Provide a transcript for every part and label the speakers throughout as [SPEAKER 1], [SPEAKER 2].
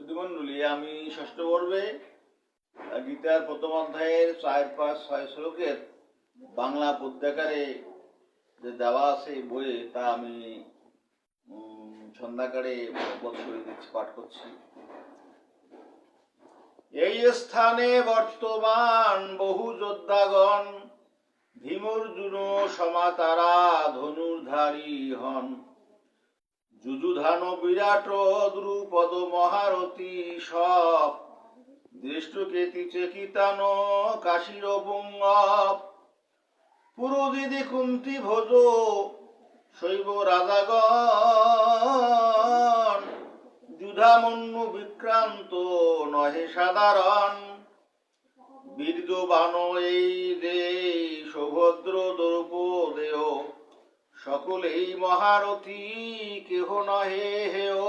[SPEAKER 1] সুধীমণ্ডলী, আমি ষষ্ঠ পর্বে গীতার প্রথম অধ্যায়ের 4, 5, 6 শ্লোকের বাংলা পদ্যাকারে যে দেওয়া আছে বইয়ে, তা আমি ছন্দাকারে পাঠ করছি। এই স্থানে বর্তমান বহু যোদ্ধাগণ, ভীমর্জুন সমাতারা ধনুর্ধারী হন। যুযুধান বিরাট দ্রুপদ মহারথী সব, দৃষ্টকেতি চেকিতান কাশীর পুঙ্গব। পুরোদিদি কুন্তি ভোজ শৈব রাজাগণ, যুধামন্যু বিক্রান্ত নহে সাধারণ। বীর্যবান এই দে সৌভদ্র দ্রৌপদেয়, সকলেই মহারথী কেহ নহে হেয়।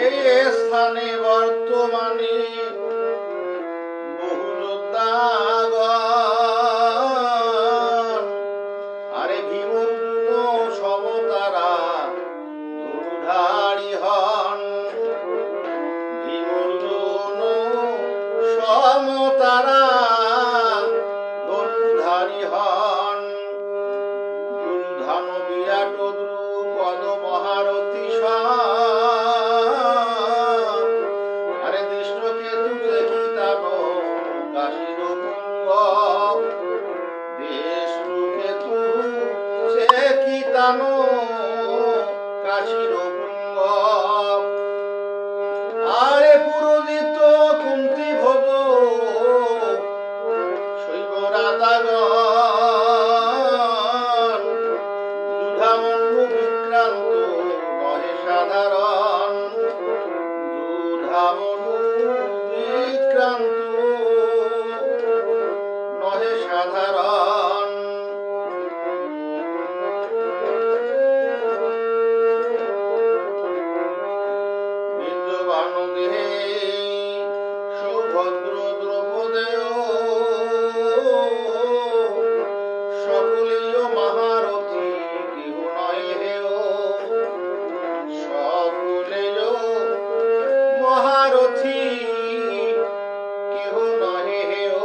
[SPEAKER 1] এই স্থানে বর্তমানে বহু যোদ্ধাগণ, আরে ভীমর্জুন সমতারা ধনুধারী হন। ভীমর্জুন সমতারা ধনুধারী হন। যুযুধান বিরাট দ্রুপদ মহারথী সব, আরে দৃষ্টকেতু চেকিতান কাশীর পুঙ্গব। দৃষ্টকেতু চেকিতান কাশীর পুঙ্গব। আরে পুরোজিত কুন্তি ভোজ শৈব রাজাগণ, যুধামন্যু বিক্রান্ত নহে সাধারণ। যুধামন্যু বিক্রান্ত নহে সাধারণ। বীর্যবান দেহে সৌভদ্র দ্রৌপদেয়, সকলেই মহারথী কেহ নহে হেয়। সকলেই মহারথী কেহ নহে হেয়।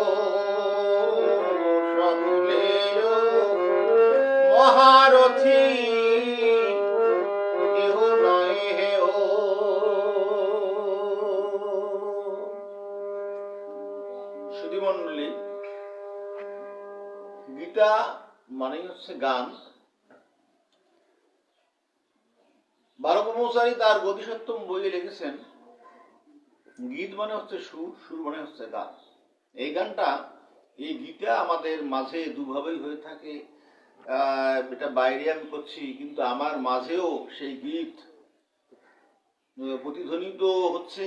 [SPEAKER 1] সকলেই মহারথী কেহ নহে হেয়। সুধীমণ্ডলী, গীতা মানে হচ্ছে গান। বারকমচারী তার গতিসত্তম বইয়ে লিখেছেন, গীত মানে হচ্ছে সুর, সুর মানে হচ্ছে গান। এই গানটা, এই গীতা আমাদের মাঝে দুভাবেই হয়ে থাকে। এটা বাইরে আমি করছি, কিন্তু আমার মাঝেও সেই গীত প্রতিধ্বনিত হচ্ছে।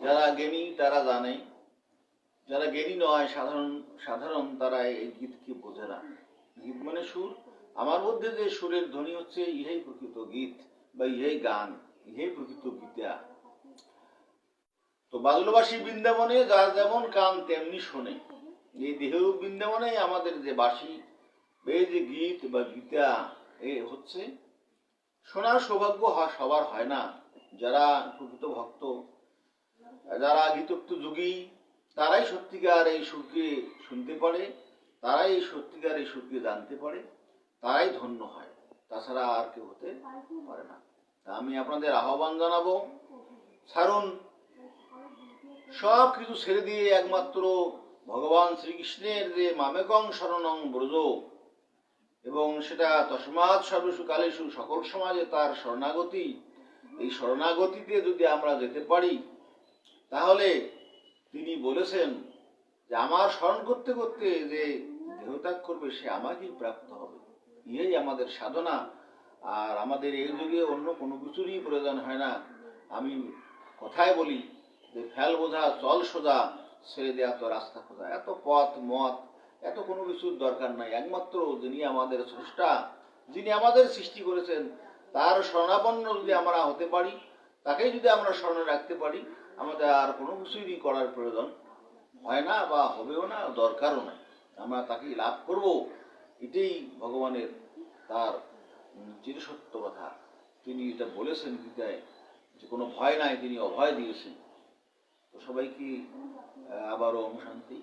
[SPEAKER 1] যারা জ্ঞানী তারা জানে, যারা জ্ঞানী নয়, সাধারণ তারা এই গীতকে বোঝে না। গীত মানে সুর। আমার মধ্যে যে সুরের ধ্বনি হচ্ছে, ইহাই প্রকৃত গীত বা ইহাই গান, ইহাই প্রকৃত গীতা। তো বাদলবাসী বৃন্দাবনে যার যেমন কান তেমনি শোনে। এই দেহরূপ বৃন্দাবনে আমাদের যে বাসী, এই যে গীত বা গীতা, এ হচ্ছে শোনার সৌভাগ্য সবার হয় না। যারা প্রকৃত ভক্ত, যারা গীতোক্ত যোগী, তারাই সত্যিকার এই সুরকে শুনতে পারে, তারাই এই সত্যিকার এই সুরকে জানতে পারে, তারাই ধন্য হয়। তাছাড়া আর কেউ হতে পারে না। তা আমি আপনাদের আহ্বান জানাবো, ছাড়ুন সব কিছু ছেড়ে দিয়ে একমাত্র ভগবান শ্রীকৃষ্ণের যে মামেকং শরণং ব্রজ, এবং সেটা তস্মাৎ সর্বসু কালেষু, সকল সমাজে তার শরণাগতি। এই শরণাগতিতে যদি আমরা যেতে পারি, তাহলে তিনি বলেছেন যে আমার স্মরণ করতে করতে যে দেহত্যাগ করবে, সে আমাকেই প্রাপ্ত হবে। ইহাই আমাদের সাধনা। আর আমাদের এই যুগে অন্য কোনো কিছুরই প্রয়োজন হয় না। আমি কথায় বলি যে ফেল বোঝা চল সোজা, ছেড়ে দেয়া তো রাস্তা খোঁজা। এত পথ মত, এত কোনো কিছুর দরকার নাই। একমাত্র যিনি আমাদের স্রষ্টা, যিনি আমাদের সৃষ্টি করেছেন, তার শরণাপন্ন যদি আমরা হতে পারি, তাকেই যদি আমরা স্মরণে রাখতে পারি, আমাদের আর কোনো কিছুই করার প্রয়োজন হয় না বা হবেও না, দরকারও নাই। আমরা তাকেই লাভ করব, এটাই ভগবানের তার চিরসত্য কথা তিনি এটা বলেছেন গীতায় যে কোনো ভয় নাই, তিনি অভয় দিয়েছেন। তো সবাই কি আবারও ওম শান্তি।